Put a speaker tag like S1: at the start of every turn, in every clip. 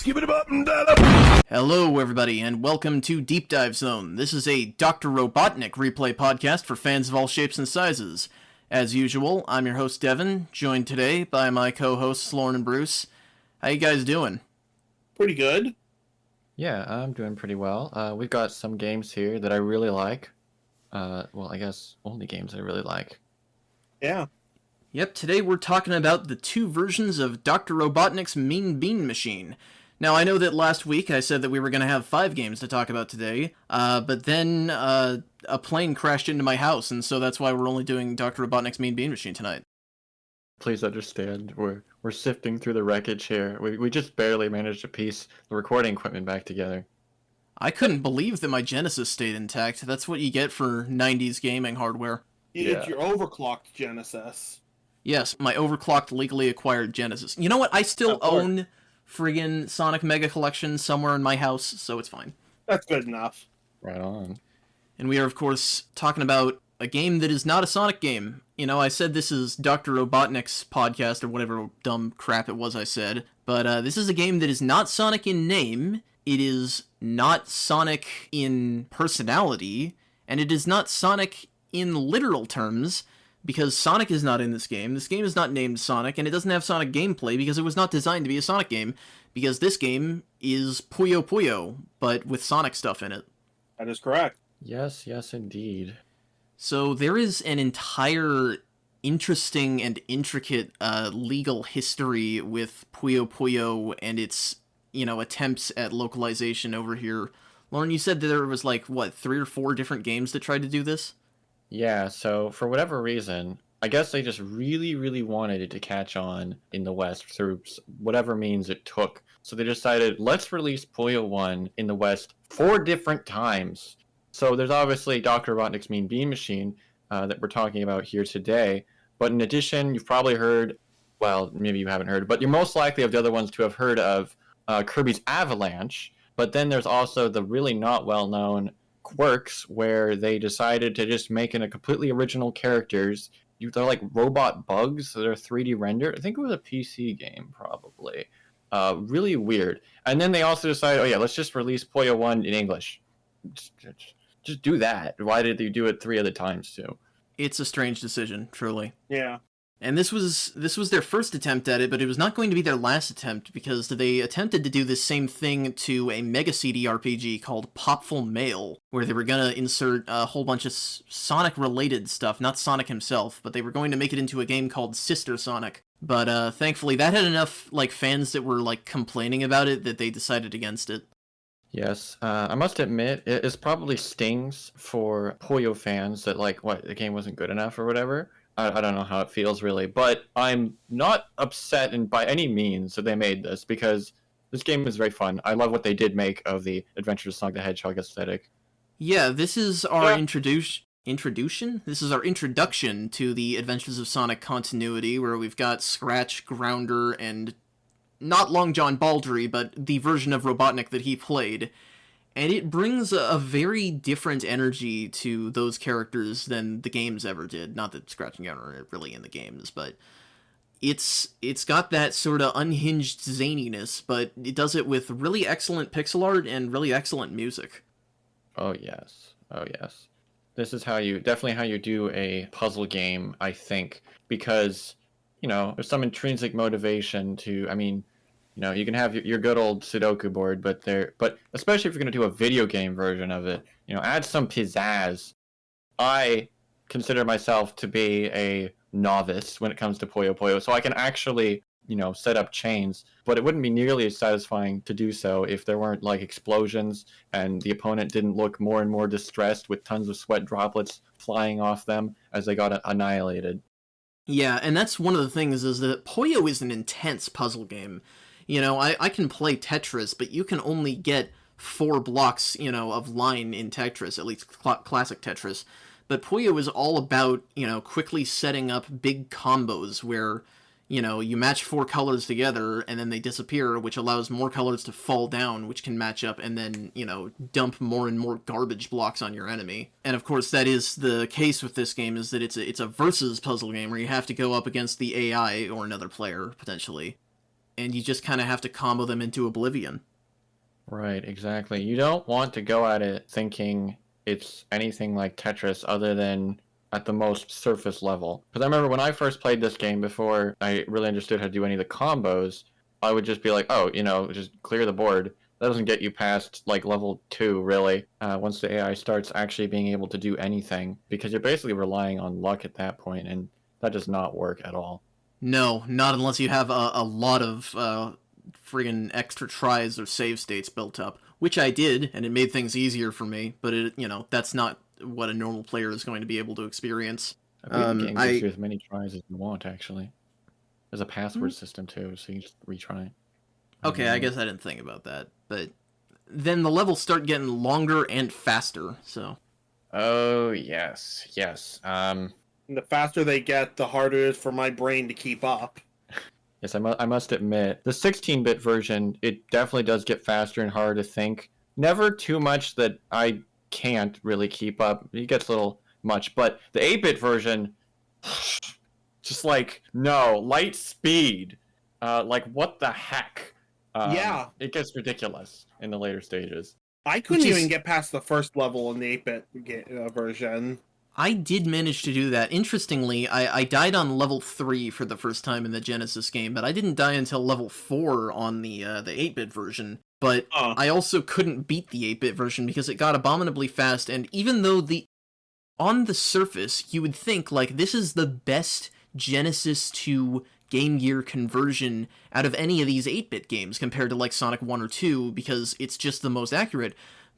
S1: Hello, everybody, and welcome to Deep Dive Zone. This is a Doctor Robotnik replay podcast for fans of all shapes and sizes. As usual, I'm your host, Devin, joined today by my co-hosts, Lauren and Bruce. How you guys doing?
S2: Pretty good.
S3: Yeah, I'm doing pretty well. We've got some games here that I really like. Well, I guess only games I really like.
S2: Yeah.
S1: Yep, today we're talking about the two versions of Doctor Robotnik's Mean Bean Machine. Now, I know that last week I said that we were going to have 5 games to talk about today, but then a plane crashed into my house, and so that's why we're only doing Dr. Robotnik's Mean Bean Machine tonight.
S3: Please understand, we're sifting through the wreckage here. We just barely managed to piece the recording equipment back together.
S1: I couldn't believe that my Genesis stayed intact. That's what you get for 90s gaming hardware.
S2: It's your overclocked Genesis.
S1: Yes, my overclocked, legally acquired Genesis. You know what? I still own friggin' Sonic Mega Collection somewhere in my house, so it's fine.
S2: That's good enough.
S3: Right on.
S1: And we are, of course, talking about a game that is not a Sonic game. You know, I said this is Dr. Robotnik's podcast, or whatever dumb crap it was I said, but this is a game that is not Sonic in name, it is not Sonic in personality, and it is not Sonic in literal terms, because Sonic is not in this game. This game is not named Sonic, and it doesn't have Sonic gameplay because it was not designed to be a Sonic game, because this game is Puyo Puyo, but with Sonic stuff in it.
S2: That is correct.
S3: Yes, indeed.
S1: So there is an entire interesting and intricate legal history with Puyo Puyo and its, attempts at localization over here. Lauren, you said that there was 3 or 4 different games that tried to do this?
S3: Yeah, so for whatever reason, I guess they just really, really wanted it to catch on in the West through whatever means it took. So they decided, let's release Puyo 1 in the West 4 different times. So there's obviously Dr. Robotnik's Mean Bean Machine that we're talking about here today. But in addition, you've probably heard, well, maybe you haven't heard, but you're most likely of the other ones to have heard of Kirby's Avalanche. But then there's also the really not well-known Quirks, where they decided to just make a completely original characters. They're like robot bugs, so they're 3D rendered. I think it was a PC game, probably. Really weird. And then they also decided, let's just release Puyo 1 in English. Just do that. Why did they do it 3 other times, too?
S1: It's a strange decision, truly.
S2: Yeah.
S1: And this was their first attempt at it, but it was not going to be their last attempt, because they attempted to do this same thing to a Mega CD RPG called Popful Mail, where they were going to insert a whole bunch of Sonic-related stuff, not Sonic himself, but they were going to make it into a game called Sister Sonic. But thankfully, that had enough fans that were complaining about it that they decided against it.
S3: Yes, I must admit, it probably stings for Puyo fans that, the game wasn't good enough or whatever. I don't know how it feels, really, but I'm not upset by any means that they made this, because this game is very fun. I love what they did make of the Adventures of Sonic the Hedgehog aesthetic.
S1: Yeah, this is our introduction? This is our introduction to the Adventures of Sonic continuity, where we've got Scratch, Grounder, and not Long John Baldry, but the version of Robotnik that he played. And it brings a very different energy to those characters than the games ever did. Not that Scratch and Grounder are really in the games, but it's got that sort of unhinged zaniness, but it does it with really excellent pixel art and really excellent music.
S3: Oh yes. This is definitely how you do a puzzle game, I think, because, there's some intrinsic motivation to, you can have your good old Sudoku board, but especially if you're going to do a video game version of it, add some pizzazz. I consider myself to be a novice when it comes to Puyo Puyo, so I can actually, set up chains, but it wouldn't be nearly as satisfying to do so if there weren't, explosions and the opponent didn't look more and more distressed with tons of sweat droplets flying off them as they got annihilated.
S1: Yeah, and that's one of the things, is that Puyo is an intense puzzle game. I can play Tetris, but you can only get 4 blocks, of line in Tetris, at least classic Tetris. But Puyo is all about, quickly setting up big combos where, you match 4 colors together and then they disappear, which allows more colors to fall down, which can match up and then, dump more and more garbage blocks on your enemy. And of course, that is the case with this game, is that it's a versus puzzle game where you have to go up against the AI or another player, potentially. and you just kind of have to combo them into oblivion.
S3: Right, exactly. You don't want to go at it thinking it's anything like Tetris other than at the most surface level. Because I remember when I first played this game before I really understood how to do any of the combos, I would just be like, oh, just clear the board. That doesn't get you past like level 2, really, once the AI starts actually being able to do anything, because you're basically relying on luck at that point, and that does not work at all.
S1: No, not unless you have a lot of friggin' extra tries or save states built up, which I did, and it made things easier for me, but that's not what a normal player is going to be able to experience.
S3: I believe the game gives you as many tries as you want, actually. There's a password system, too, so you can just retry.
S1: Okay, I guess I didn't think about that, but then the levels start getting longer and faster, so...
S3: Oh, yes.
S2: And the faster they get, the harder it is for my brain to keep up.
S3: Yes, I must admit, the 16-bit version, it definitely does get faster and harder to think. Never too much that I can't really keep up. It gets a little much, but the 8-bit version, just like, no, light speed. Like, what the heck?
S2: Yeah.
S3: It gets ridiculous in the later stages.
S2: I couldn't even get past the first level in the 8-bit version.
S1: I did manage to do that. Interestingly, I died on level 3 for the first time in the Genesis game, but I didn't die until level 4 on the 8-bit version. But I also couldn't beat the 8-bit version because it got abominably fast, and even though on the surface, you would think, like, this is the best Genesis to Game Gear conversion out of any of these 8-bit games compared to, like, Sonic 1 or 2, because it's just the most accurate.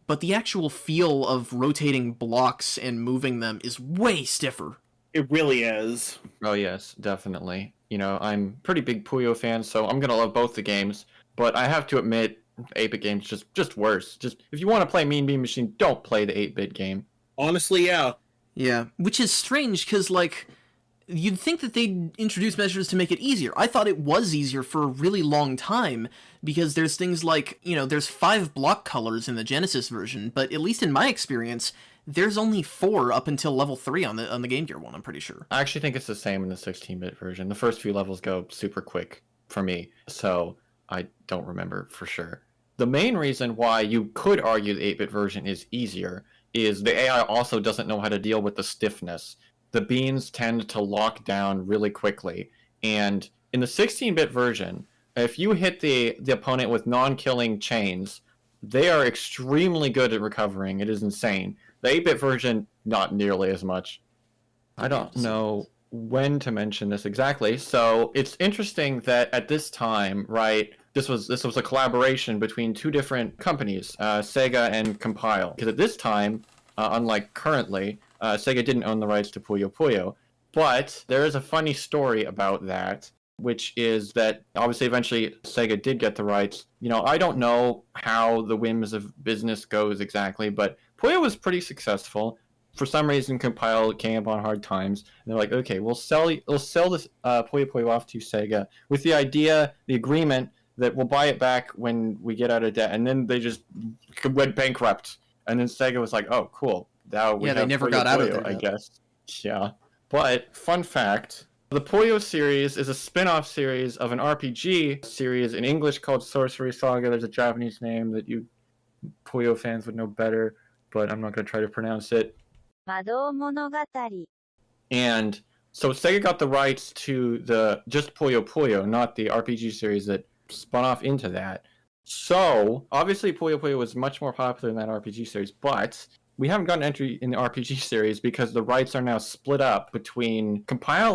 S1: But the actual feel of rotating blocks and moving them is way stiffer.
S2: It really is.
S3: Oh, yes, definitely. I'm a pretty big Puyo fan, so I'm going to love both the games. But I have to admit, 8-bit game's just worse. Just, if you want to play Mean Bean Machine, don't play the 8-bit game.
S2: Honestly, yeah.
S1: Yeah, which is strange, because, like, you'd think that they'd introduce measures to make it easier. I thought it was easier for a really long time, because there's things like, there's 5 block colors in the Genesis version, but at least in my experience, there's only 4 up until level 3 on the Game Gear one, I'm pretty sure.
S3: I actually think it's the same in the 16-bit version. The first few levels go super quick for me, so I don't remember for sure. The main reason why you could argue the 8-bit version is easier is the AI also doesn't know how to deal with the stiffness. The beans tend to lock down really quickly, and in the 16-bit version, if you hit the opponent with non-killing chains, they are extremely good at recovering. It is insane. The 8-bit version, not nearly as much. I don't know when to mention this exactly. So it's interesting that at this time, right, this was a collaboration between 2 different companies, SEGA and Compile. Because at this time, unlike currently, SEGA didn't own the rights to Puyo Puyo. But there is a funny story about that, which is that obviously eventually SEGA did get the rights. I don't know how the whims of business goes exactly, but Puyo was pretty successful. For some reason, Compile came up on hard times, and they're like, okay, we'll sell this Puyo Puyo off to SEGA with the agreement that we'll buy it back when we get out of debt. And then they just went bankrupt. And then SEGA was like, oh, cool. Now we have
S1: they never
S3: Puyo
S1: got out of
S3: Puyo,
S1: there,
S3: I guess. Yeah. But, fun fact, the Puyo series is a spin-off series of an RPG series in English called Sorcery Saga. There's a Japanese name that you Puyo fans would know better, but I'm not going to try to pronounce it. And so Sega got the rights to just Puyo Puyo, not the RPG series that spun off into that. So, obviously Puyo Puyo was much more popular than that RPG series, but we haven't gotten entry in the RPG series because the rights are now split up between Compile,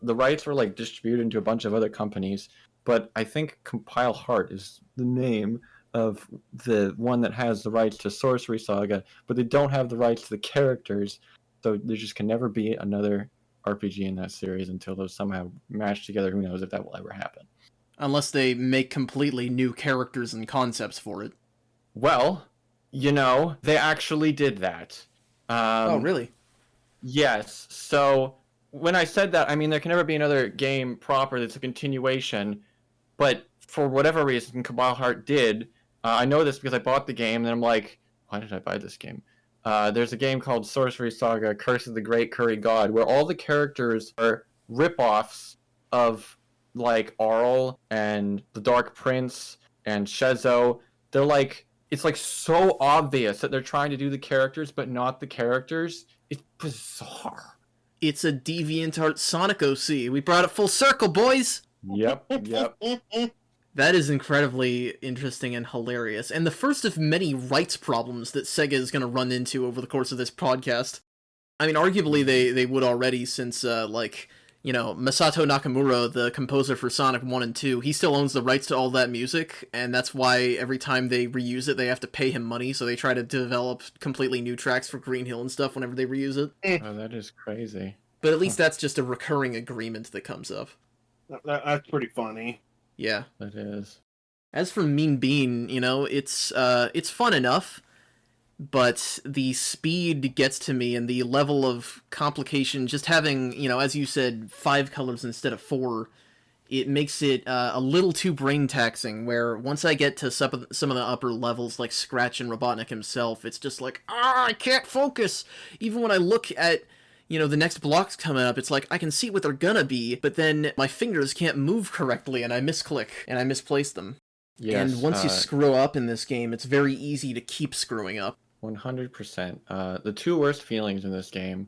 S3: the rights were distributed into a bunch of other companies, but I think Compile Heart is the name of the one that has the rights to Sorcery Saga, but they don't have the rights to the characters, so there just can never be another RPG in that series until those somehow match together. Who knows if that will ever happen.
S1: Unless they make completely new characters and concepts for it.
S3: Well, they actually did that.
S1: Oh, really?
S3: Yes. So when I said that, I mean, there can never be another game proper that's a continuation, but for whatever reason, Cabal Heart did. I know this because I bought the game, and I'm like, why did I buy this game? There's a game called Sorcery Saga, Curse of the Great Curry God, where all the characters are rip-offs of like Arl and the Dark Prince and Shezo, they're like, it's like so obvious that they're trying to do the characters, but not the characters. It's bizarre.
S1: It's a DeviantArt Sonic OC. We brought it full circle, boys!
S3: Yep.
S1: That is incredibly interesting and hilarious, and the first of many rights problems that SEGA is going to run into over the course of this podcast. I mean, arguably they would already, since, Masato Nakamura, the composer for Sonic 1 and 2, he still owns the rights to all that music, and that's why every time they reuse it, they have to pay him money, so they try to develop completely new tracks for Green Hill and stuff whenever they reuse it.
S3: Oh, that is crazy.
S1: But at least that's just a recurring agreement that comes up.
S2: That's pretty funny.
S1: Yeah.
S3: That is.
S1: As for Mean Bean, it's fun enough, but the speed gets to me, and the level of complication, just having, as you said, 5 colors instead of 4, it makes it a little too brain taxing, where once I get to some of the upper levels, like Scratch and Robotnik himself, it's just like, I can't focus! Even when I look at the next blocks coming up, it's like, I can see what they're gonna be, but then my fingers can't move correctly, and I misclick, and I misplace them.
S3: Yes,
S1: and once you screw up in this game, it's very easy to keep screwing up.
S3: 100%. The 2 worst feelings in this game,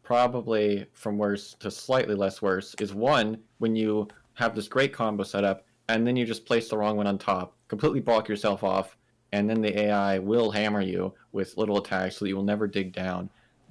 S3: probably from worse to slightly less worse, is 1, when you have this great combo set up, and then you just place the wrong one on top, completely block yourself off, and then the AI will hammer you with little attacks so that you will never dig down.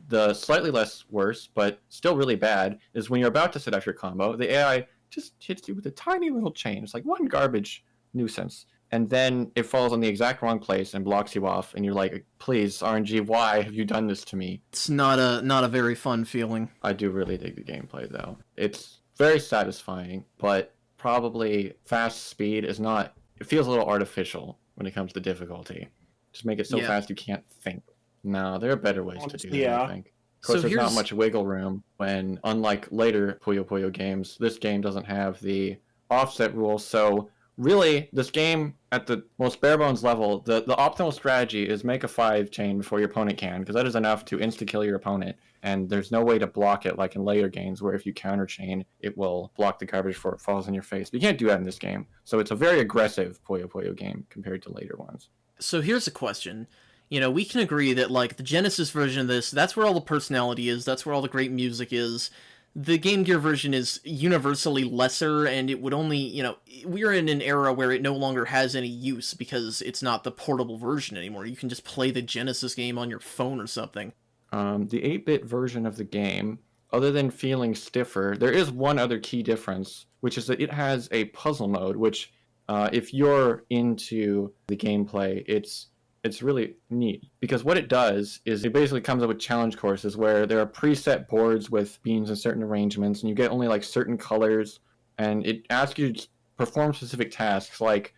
S3: The slightly less worse, but still really bad, is when you're about to set up your combo, the AI just hits you with a tiny little chain. It's like one garbage nuisance. And then it falls on the exact wrong place and blocks you off, and you're like, please, RNG, why have you done this to me?
S1: It's not a very fun feeling.
S3: I do really dig the gameplay, though. It's very satisfying, but probably fast speed is not... It feels a little artificial when it comes to difficulty. Just make it so fast you can't think. No, there are better ways to do that, I think. Of course, there's not much wiggle room when, unlike later Puyo Puyo games, this game doesn't have the offset rule. So, really, this game, at the most bare-bones level, the optimal strategy is make a 5 chain before your opponent can, because that is enough to insta-kill your opponent, and there's no way to block it like in later games, where if you counter-chain, it will block the garbage before it falls in your face. But you can't do that in this game. So it's a very aggressive Puyo Puyo game compared to later ones.
S1: So here's a question. We can agree that, the Genesis version of this, that's where all the personality is, that's where all the great music is. The Game Gear version is universally lesser, and it would only, we're in an era where it no longer has any use, because it's not the portable version anymore. You can just play the Genesis game on your phone or something.
S3: The 8-bit version of the game, other than feeling stiffer, there is one other key difference, which is that it has a puzzle mode, which, if you're into the gameplay, it's really neat, because what it does is it basically comes up with challenge courses where there are preset boards with beans in certain arrangements, and you get only certain colors, and it asks you to perform specific tasks like,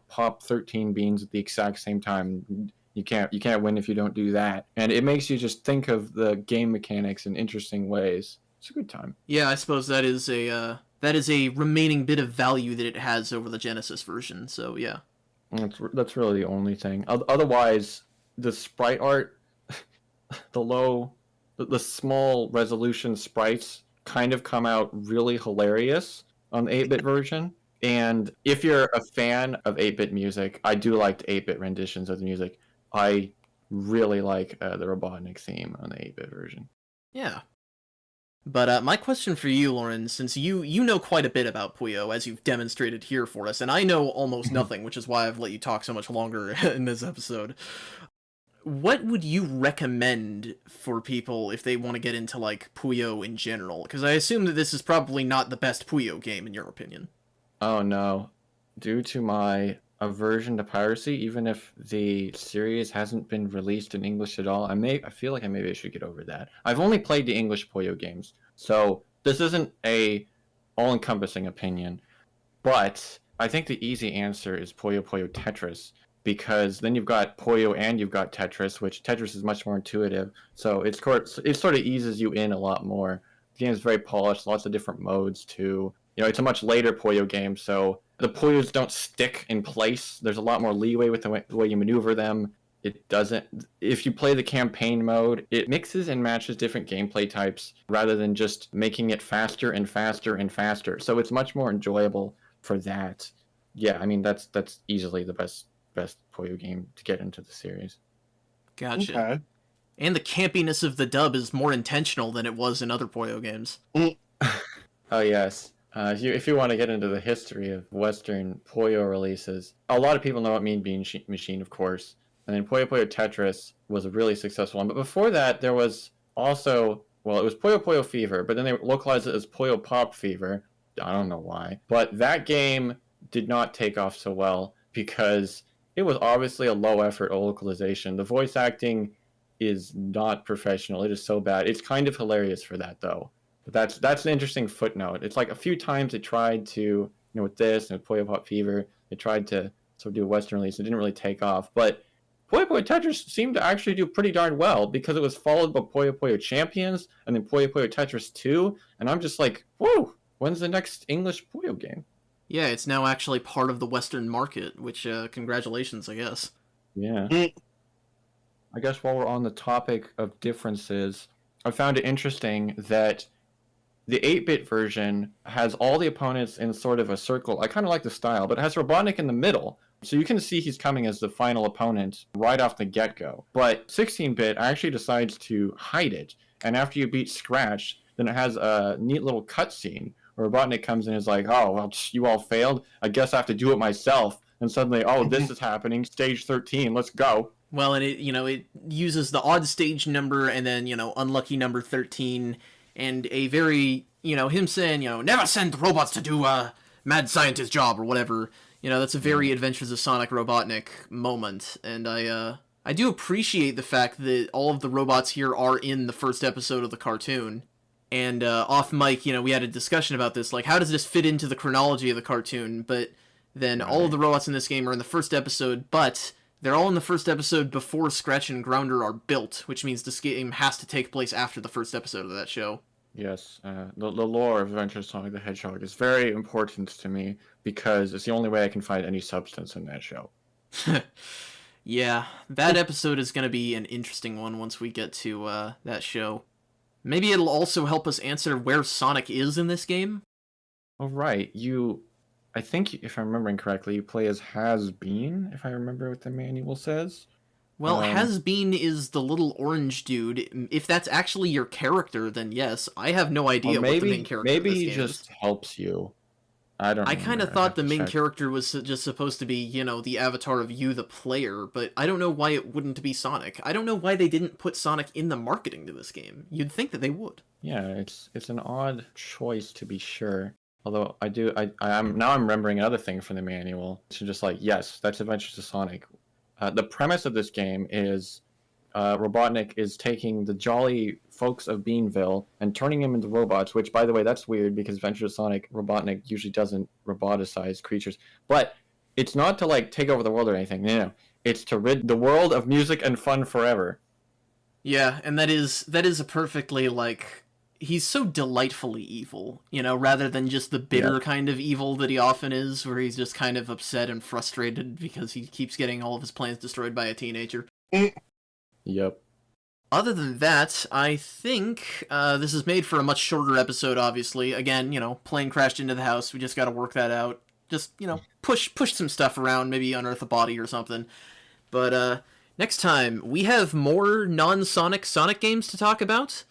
S3: pop 13 beans at the exact same time. You can't win if you don't do that, and it makes you just think of the game mechanics in interesting ways. It's a good time.
S1: Yeah, I suppose that is a remaining bit of value that it has over the Genesis version. So yeah.
S3: That's really the only thing. Otherwise, the sprite art, the small resolution sprites kind of come out really hilarious on the 8-bit version. And if you're a fan of 8-bit music, I do like the 8-bit renditions of the music. I really like the Robotnik theme on the 8-bit version.
S1: Yeah. But my question for you, Lauren, since you know quite a bit about Puyo, as you've demonstrated here for us, and I know almost nothing, which is why I've let you talk so much longer in this episode, what would you recommend for people if they want to get into, Puyo in general? Because I assume that this is probably not the best Puyo game, in your opinion.
S3: Oh, no. Due to my aversion to piracy, even if the series hasn't been released in English at all, I feel like maybe I should get over that. I've only played the English Puyo games, so this isn't a all-encompassing opinion, but I think the easy answer is Puyo Puyo Tetris, because then you've got Puyo and you've got Tetris, which Tetris is much more intuitive, so it sort of eases you in a lot more. The game is very polished, lots of different modes too. It's a much later Puyo game, so the Puyos don't stick in place. There's a lot more leeway with the way you maneuver them. it doesn't. If you play the campaign mode, it mixes and matches different gameplay types rather than just making it faster and faster and faster. So it's much more enjoyable for that. Yeah, I mean that's easily the best Puyo game to get into the series.
S1: Gotcha.
S2: Okay.
S1: And the campiness of the dub is more intentional than it was in other Puyo games.
S3: Oh yes. If you want to get into the history of Western Puyo releases, a lot of people know what Mean Bean Machine, of course. And then Puyo Puyo Tetris was a really successful one. But before that, there was also, well, it was Puyo Puyo Fever, but then they localized it as Puyo Pop Fever. I don't know why. But that game did not take off so well because it was obviously a low-effort localization. The voice acting is not professional. It is so bad. It's kind of hilarious for that, though. But that's an interesting footnote. It's like a few times they tried to, with this and with Puyo Pop Fever, they tried to sort of do a Western release. It didn't really take off. But Puyo Puyo Tetris seemed to actually do pretty darn well because it was followed by Puyo Puyo Champions and then Puyo Puyo Tetris 2. And I'm just like, whoa, when's the next English Puyo game?
S1: Yeah, it's now actually part of the Western market, which, congratulations, I guess.
S3: Yeah. I guess while we're on the topic of differences, I found it interesting that the 8-bit version has all the opponents in sort of a circle. I kind of like the style, but it has Robotnik in the middle. So you can see he's coming as the final opponent right off the get-go. But 16-bit actually decides to hide it. And after you beat Scratch, then it has a neat little cutscene where Robotnik comes in and is like, oh, well, you all failed. I guess I have to do it myself. And suddenly, oh, this is happening. Stage 13, let's go.
S1: Well, and it uses the odd stage number and then, unlucky number 13 and a very, him saying, never send robots to do a mad scientist job or whatever. That's a very Adventures of Sonic Robotnik moment. And I do appreciate the fact that all of the robots here are in the first episode of the cartoon. And off mic, we had a discussion about this, like, how does this fit into the chronology of the cartoon? But then all of the robots in this game are in the first episode, but they're all in the first episode before Scratch and Grounder are built, which means this game has to take place after the first episode of that show.
S3: Yes, the lore of Adventures of Sonic the Hedgehog is very important to me because it's the only way I can find any substance in that show.
S1: Yeah, that episode is going to be an interesting one once we get to that show. Maybe it'll also help us answer where Sonic is in this game.
S3: Oh, right. I think, if I'm remembering correctly, you play as Has-Been, if I remember what the manual says.
S1: Well, Has-Been is the little orange dude. If that's actually your character, then yes. I have no idea what the main character of this game is.
S3: Maybe he just helps you. I don't know.
S1: I kind of thought the main character was just supposed to be, the avatar of you, the player, but I don't know why it wouldn't be Sonic. I don't know why they didn't put Sonic in the marketing to this game. You'd think that they would.
S3: Yeah, it's an odd choice to be sure. Although I'm remembering another thing from the manual. It's just like, yes, that's Adventures of Sonic. The premise of this game is Robotnik is taking the jolly folks of Beanville and turning them into robots, which, by the way, that's weird because Adventures of Sonic, Robotnik usually doesn't roboticize creatures. But it's not to, like, take over the world or anything. No. It's to rid the world of music and fun forever.
S1: Yeah, and that is a perfectly, like, he's so delightfully evil, rather than just the bitter kind of evil that he often is, where he's just kind of upset and frustrated because he keeps getting all of his plans destroyed by a teenager.
S3: Yep.
S1: Other than that, I think this is made for a much shorter episode, obviously. Again, plane crashed into the house. We just got to work that out. Just, push some stuff around, maybe unearth a body or something. But next time, we have more non-Sonic Sonic games to talk about.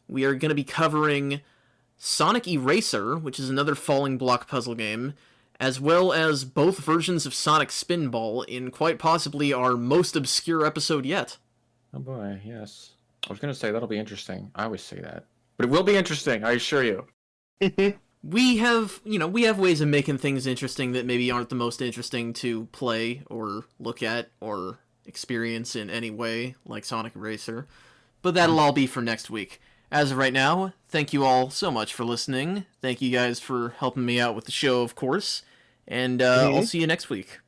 S1: We are going to be covering Sonic Eraser, which is another falling block puzzle game, as well as both versions of Sonic Spinball in quite possibly our most obscure episode yet.
S3: Oh boy, yes. I was going to say that'll be interesting. I always say that. But it will be interesting, I assure you.
S1: We have ways of making things interesting that maybe aren't the most interesting to play or look at or experience in any way, like Sonic Eraser. But that'll all be for next week. As of right now, thank you all so much for listening. Thank you guys for helping me out with the show, of course. And I'll see you next week.